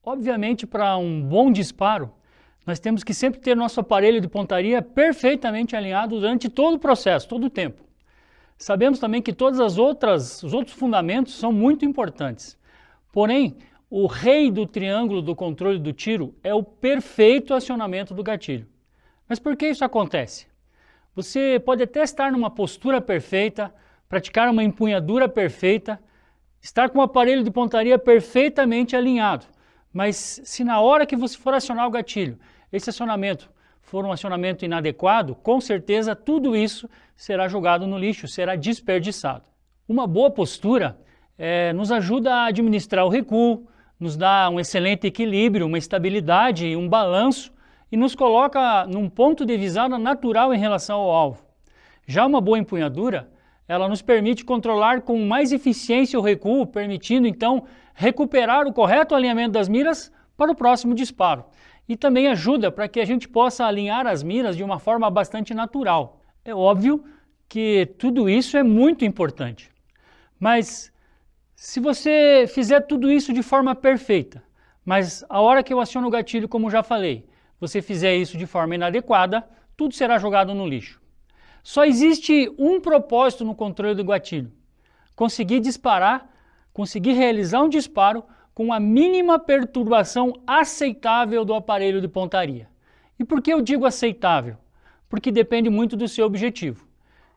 Obviamente, para um bom disparo, nós temos que sempre ter nosso aparelho de pontaria perfeitamente alinhado durante todo o processo, todo o tempo. Sabemos também que os outros fundamentos são muito importantes. Porém, o rei do triângulo do controle do tiro é o perfeito acionamento do gatilho. Mas por que isso acontece? Você pode até estar numa postura perfeita, praticar uma empunhadura perfeita, estar com o aparelho de pontaria perfeitamente alinhado, mas se na hora que você for acionar o gatilho, esse acionamento for um acionamento inadequado, com certeza tudo isso será jogado no lixo, será desperdiçado. Uma boa postura nos ajuda a administrar o recuo, nos dá um excelente equilíbrio, uma estabilidade e um balanço e nos coloca num ponto de visada natural em relação ao alvo. Já uma boa empunhadura, ela nos permite controlar com mais eficiência o recuo, permitindo então recuperar o correto alinhamento das miras para o próximo disparo. E também ajuda para que a gente possa alinhar as miras de uma forma bastante natural. É óbvio que tudo isso é muito importante, mas se você fizer tudo isso de forma perfeita, mas a hora que eu aciono o gatilho, como já falei, você fizer isso de forma inadequada, tudo será jogado no lixo. Só existe um propósito no controle do gatilho: conseguir disparar, conseguir realizar um disparo com a mínima perturbação aceitável do aparelho de pontaria. E por que eu digo aceitável? Porque depende muito do seu objetivo.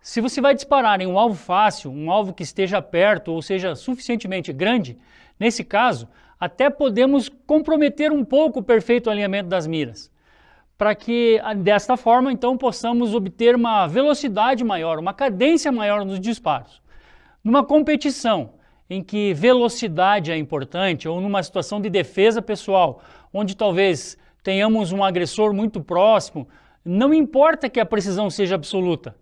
Se você vai disparar em um alvo fácil, um alvo que esteja perto ou seja suficientemente grande, nesse caso, até podemos comprometer um pouco o perfeito alinhamento das miras, para que desta forma então possamos obter uma velocidade maior, uma cadência maior nos disparos. Numa competição em que velocidade é importante, ou numa situação de defesa pessoal, onde talvez tenhamos um agressor muito próximo, não importa que a precisão seja absoluta.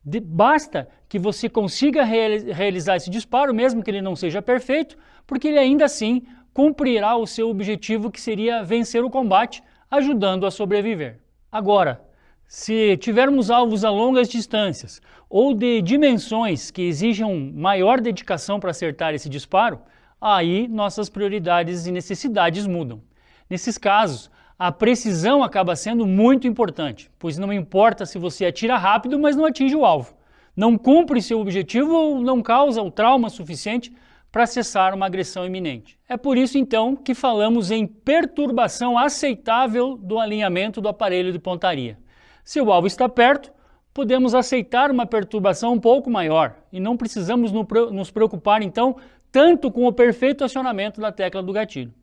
Basta que você consiga realizar esse disparo, mesmo que ele não seja perfeito, porque ele ainda assim cumprirá o seu objetivo, que seria vencer o combate, ajudando a sobreviver. Agora, se tivermos alvos a longas distâncias ou de dimensões que exijam maior dedicação para acertar esse disparo, aí nossas prioridades e necessidades mudam. Nesses casos, a precisão acaba sendo muito importante, pois não importa se você atira rápido, mas não atinge o alvo. Não cumpre seu objetivo ou não causa o trauma suficiente para cessar uma agressão iminente. É por isso, então, que falamos em perturbação aceitável do alinhamento do aparelho de pontaria. Se o alvo está perto, podemos aceitar uma perturbação um pouco maior e não precisamos nos preocupar, então, tanto com o perfeito acionamento da tecla do gatilho.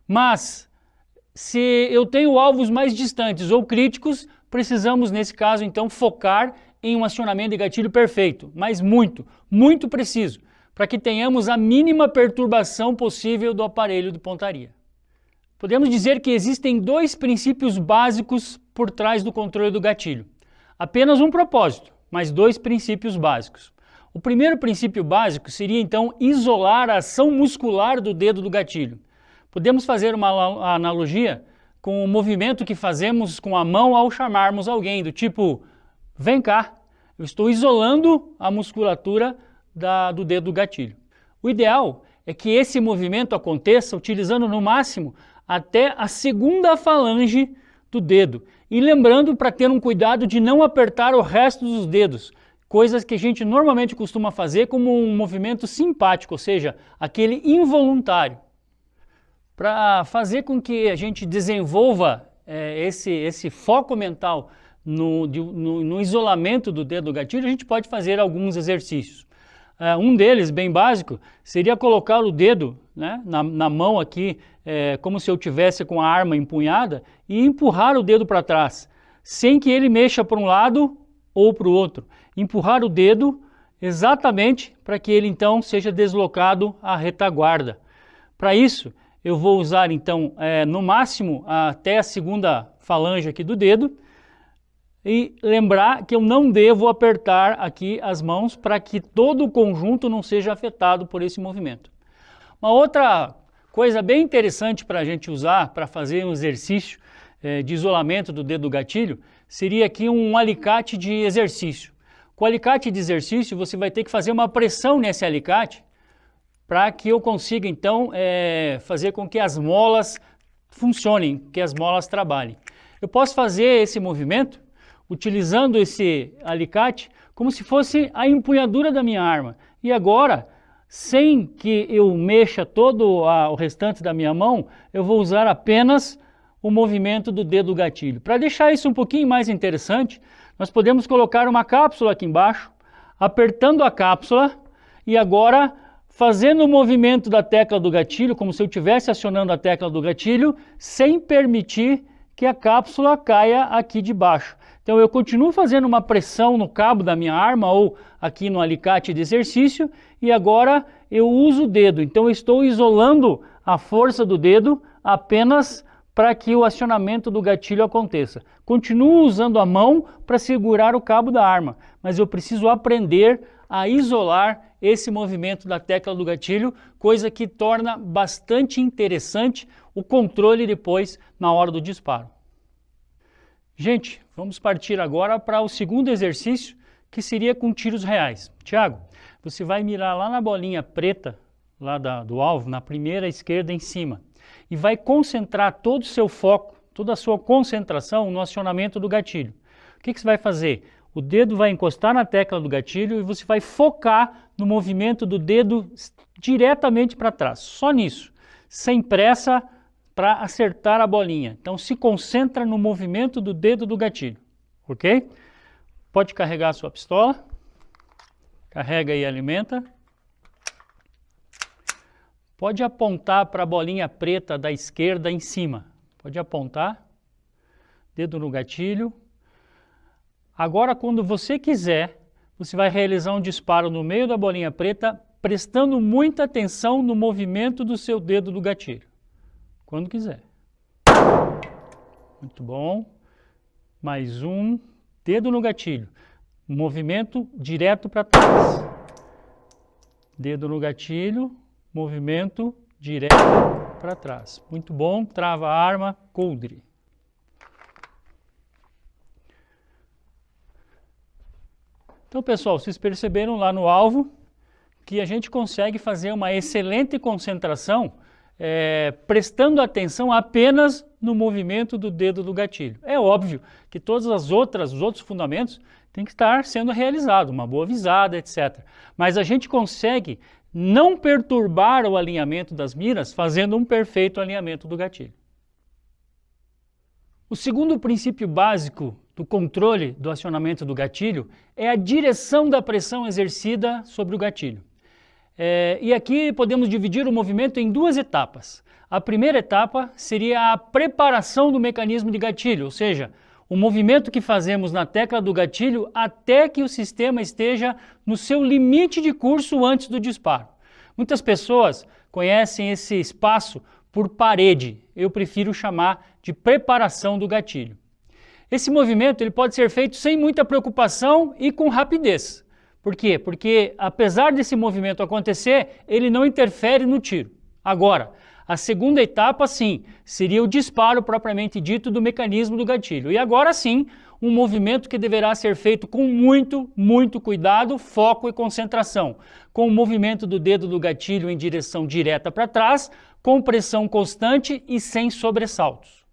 Mas, se eu tenho alvos mais distantes ou críticos, precisamos, nesse caso, então, focar em um acionamento de gatilho perfeito, mas muito preciso, para que tenhamos a mínima perturbação possível do aparelho de pontaria. Podemos dizer que existem dois princípios básicos por trás do controle do gatilho. Apenas um propósito, mas dois princípios básicos. O primeiro princípio básico seria, então, isolar a ação muscular do dedo do gatilho. Podemos fazer uma analogia com o movimento que fazemos com a mão ao chamarmos alguém, do tipo, vem cá, eu estou isolando a musculatura do dedo do gatilho. O ideal é que esse movimento aconteça utilizando no máximo até a segunda falange do dedo. E lembrando para ter um cuidado de não apertar o resto dos dedos, coisas que a gente normalmente costuma fazer como um movimento simpático, ou seja, aquele involuntário. Para fazer com que a gente desenvolva esse foco mental no isolamento do dedo do gatilho, a gente pode fazer alguns exercícios. Um deles, bem básico, seria colocar o dedo, né, na mão aqui, como se eu tivesse com a arma empunhada, e empurrar o dedo para trás, sem que ele mexa para um lado ou para o outro. Empurrar o dedo exatamente para que ele então seja deslocado à retaguarda. Para isso, eu vou usar então no máximo até a segunda falange aqui do dedo, e lembrar que eu não devo apertar aqui as mãos para que todo o conjunto não seja afetado por esse movimento. Uma outra coisa bem interessante para a gente usar para fazer um exercício de isolamento do dedo do gatilho seria aqui um alicate de exercício. Com o alicate de exercício você vai ter que fazer uma pressão nesse alicate para que eu consiga então fazer com que as molas funcionem, que as molas trabalhem. Eu posso fazer esse movimento utilizando esse alicate como se fosse a empunhadura da minha arma. E agora, sem que eu mexa todo o restante da minha mão, eu vou usar apenas o movimento do dedo do gatilho. Para deixar isso um pouquinho mais interessante, nós podemos colocar uma cápsula aqui embaixo, apertando a cápsula e agora fazendo o movimento da tecla do gatilho, como se eu estivesse acionando a tecla do gatilho, sem permitir que a cápsula caia aqui de baixo. Então eu continuo fazendo uma pressão no cabo da minha arma ou aqui no alicate de exercício e agora eu uso o dedo. Então eu estou isolando a força do dedo apenas para que o acionamento do gatilho aconteça. Continuo usando a mão para segurar o cabo da arma, mas eu preciso aprender a isolar esse movimento da tecla do gatilho, coisa que torna bastante interessante o controle depois na hora do disparo. Gente, vamos partir agora para o segundo exercício, que seria com tiros reais. Tiago, você vai mirar lá na bolinha preta, lá do alvo, na primeira esquerda em cima, e vai concentrar todo o seu foco, toda a sua concentração no acionamento do gatilho. O que você vai fazer? O dedo vai encostar na tecla do gatilho e você vai focar no movimento do dedo diretamente para trás, só nisso, sem pressa para acertar a bolinha. Então se concentra no movimento do dedo do gatilho, ok? Pode carregar a sua pistola, carrega e alimenta. Pode apontar para a bolinha preta da esquerda em cima, pode apontar, dedo no gatilho. Agora, quando você quiser, você vai realizar um disparo no meio da bolinha preta, prestando muita atenção no movimento do seu dedo do gatilho. Quando quiser. Muito bom. Mais um. Dedo no gatilho. Movimento direto para trás. Dedo no gatilho. Movimento direto para trás. Muito bom. Trava a arma. Coldre. Então, pessoal, vocês perceberam lá no alvo que a gente consegue fazer uma excelente concentração prestando atenção apenas no movimento do dedo do gatilho. É óbvio que os outros fundamentos têm que estar sendo realizados, uma boa visada, etc. Mas a gente consegue não perturbar o alinhamento das miras fazendo um perfeito alinhamento do gatilho. O segundo princípio básico do controle do acionamento do gatilho é a direção da pressão exercida sobre o gatilho. E aqui podemos dividir o movimento em duas etapas. A primeira etapa seria a preparação do mecanismo de gatilho, ou seja, o movimento que fazemos na tecla do gatilho até que o sistema esteja no seu limite de curso antes do disparo. Muitas pessoas conhecem esse espaço por parede, eu prefiro chamar de preparação do gatilho. Esse movimento ele pode ser feito sem muita preocupação e com rapidez. Por quê? Porque apesar desse movimento acontecer, ele não interfere no tiro. Agora, a segunda etapa, sim, seria o disparo propriamente dito do mecanismo do gatilho. E agora sim, um movimento que deverá ser feito com muito cuidado, foco e concentração, com o movimento do dedo do gatilho em direção direta para trás, com pressão constante e sem sobressaltos.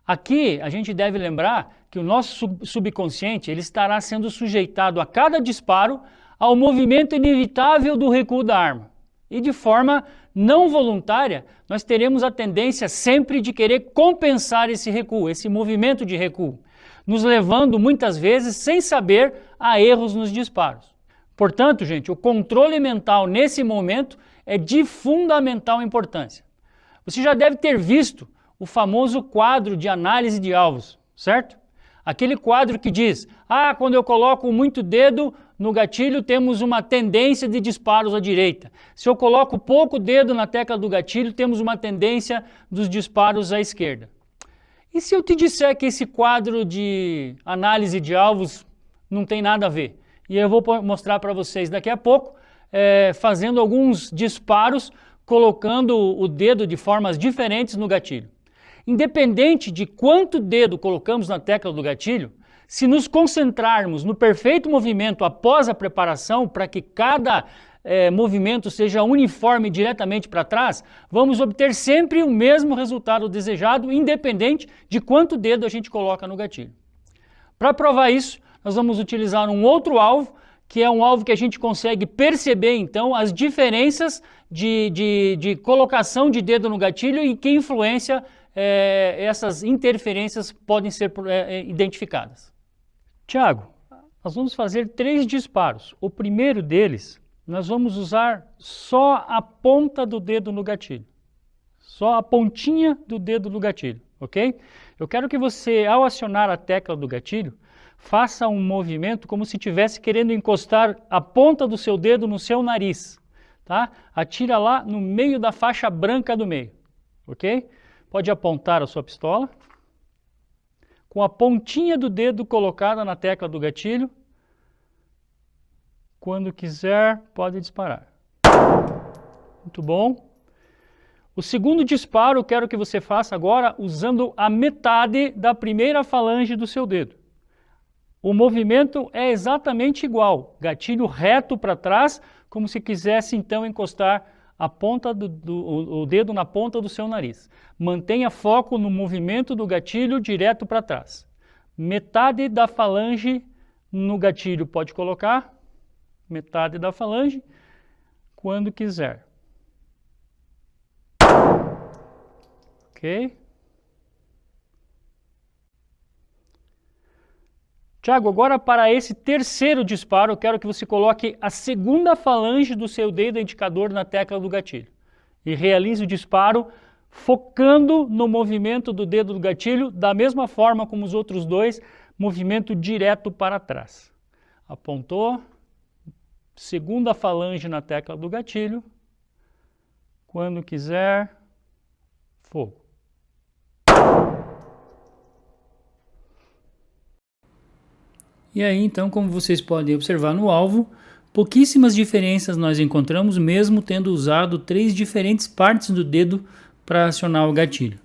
Aqui a gente deve lembrar que o nosso subconsciente ele estará sendo sujeitado a cada disparo ao movimento inevitável do recuo da arma. E de forma não voluntária, nós teremos a tendência sempre de querer compensar esse recuo, esse movimento de recuo, nos levando muitas vezes sem saber a erros nos disparos. Portanto, gente, o controle mental nesse momento é de fundamental importância. Você já deve ter visto o famoso quadro de análise de alvos, certo? Aquele quadro que diz, quando eu coloco muito dedo no gatilho, temos uma tendência de disparos à direita. Se eu coloco pouco dedo na tecla do gatilho, temos uma tendência dos disparos à esquerda. E se eu te disser que esse quadro de análise de alvos não tem nada a ver? E eu vou mostrar para vocês daqui a pouco, fazendo alguns disparos, colocando o dedo de formas diferentes no gatilho. Independente de quanto dedo colocamos na tecla do gatilho, se nos concentrarmos no perfeito movimento após a preparação para que cada movimento seja uniforme diretamente para trás, vamos obter sempre o mesmo resultado desejado, independente de quanto dedo a gente coloca no gatilho. Para provar isso, nós vamos utilizar um outro alvo, que é um alvo que a gente consegue perceber, então, as diferenças de colocação de dedo no gatilho e que influência essas interferências podem ser identificadas. Tiago, nós vamos fazer 3 disparos. O primeiro deles, nós vamos usar só a ponta do dedo no gatilho. Só a pontinha do dedo no gatilho, ok? Eu quero que você, ao acionar a tecla do gatilho, faça um movimento como se estivesse querendo encostar a ponta do seu dedo no seu nariz, tá? Atira lá no meio da faixa branca do meio, ok? Pode apontar a sua pistola, com a pontinha do dedo colocada na tecla do gatilho. Quando quiser, pode disparar. Muito bom. O segundo disparo eu quero que você faça agora usando a metade da primeira falange do seu dedo. O movimento é exatamente igual, gatilho reto para trás, como se quisesse então encostar a ponta o dedo na ponta do seu nariz. Mantenha foco no movimento do gatilho direto para trás. Metade da falange no gatilho pode colocar, metade da falange, quando quiser. Ok? Tiago, agora para esse terceiro disparo, eu quero que você coloque a segunda falange do seu dedo indicador na tecla do gatilho e realize o disparo focando no movimento do dedo do gatilho, da mesma forma como os outros dois, movimento direto para trás. Apontou, segunda falange na tecla do gatilho, quando quiser, fogo. E aí, então, como vocês podem observar no alvo, pouquíssimas diferenças nós encontramos, mesmo tendo usado 3 diferentes partes do dedo para acionar o gatilho.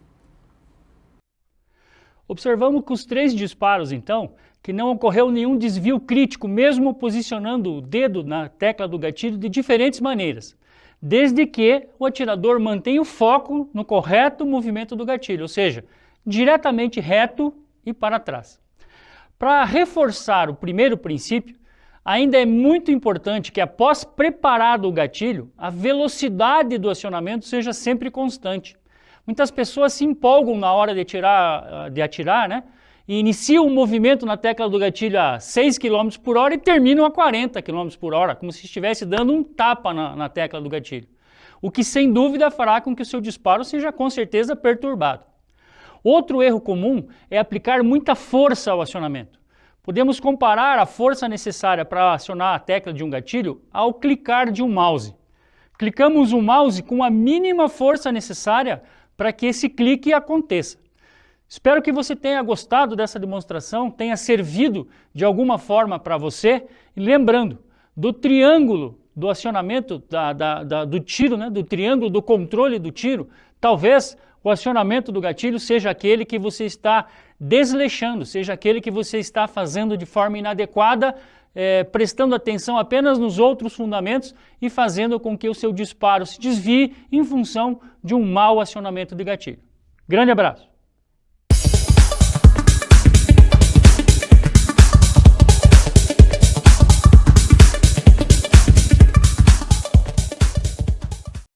Observamos com os 3 disparos, então, que não ocorreu nenhum desvio crítico, mesmo posicionando o dedo na tecla do gatilho de diferentes maneiras, desde que o atirador mantenha o foco no correto movimento do gatilho, ou seja, diretamente reto e para trás. Para reforçar o primeiro princípio, ainda é muito importante que após preparado o gatilho, a velocidade do acionamento seja sempre constante. Muitas pessoas se empolgam na hora de atirar, né? E iniciam o movimento na tecla do gatilho a 6 km por hora e terminam a 40 km por hora, como se estivesse dando um tapa na tecla do gatilho. O que sem dúvida fará com que o seu disparo seja com certeza perturbado. Outro erro comum é aplicar muita força ao acionamento. Podemos comparar a força necessária para acionar a tecla de um gatilho ao clicar de um mouse. Clicamos o mouse com a mínima força necessária para que esse clique aconteça. Espero que você tenha gostado dessa demonstração, tenha servido de alguma forma para você. E lembrando, do triângulo do acionamento do tiro, né, do triângulo do controle do tiro, talvez o acionamento do gatilho seja aquele que você está desleixando, seja aquele que você está fazendo de forma inadequada, prestando atenção apenas nos outros fundamentos e fazendo com que o seu disparo se desvie em função de um mau acionamento de gatilho. Grande abraço!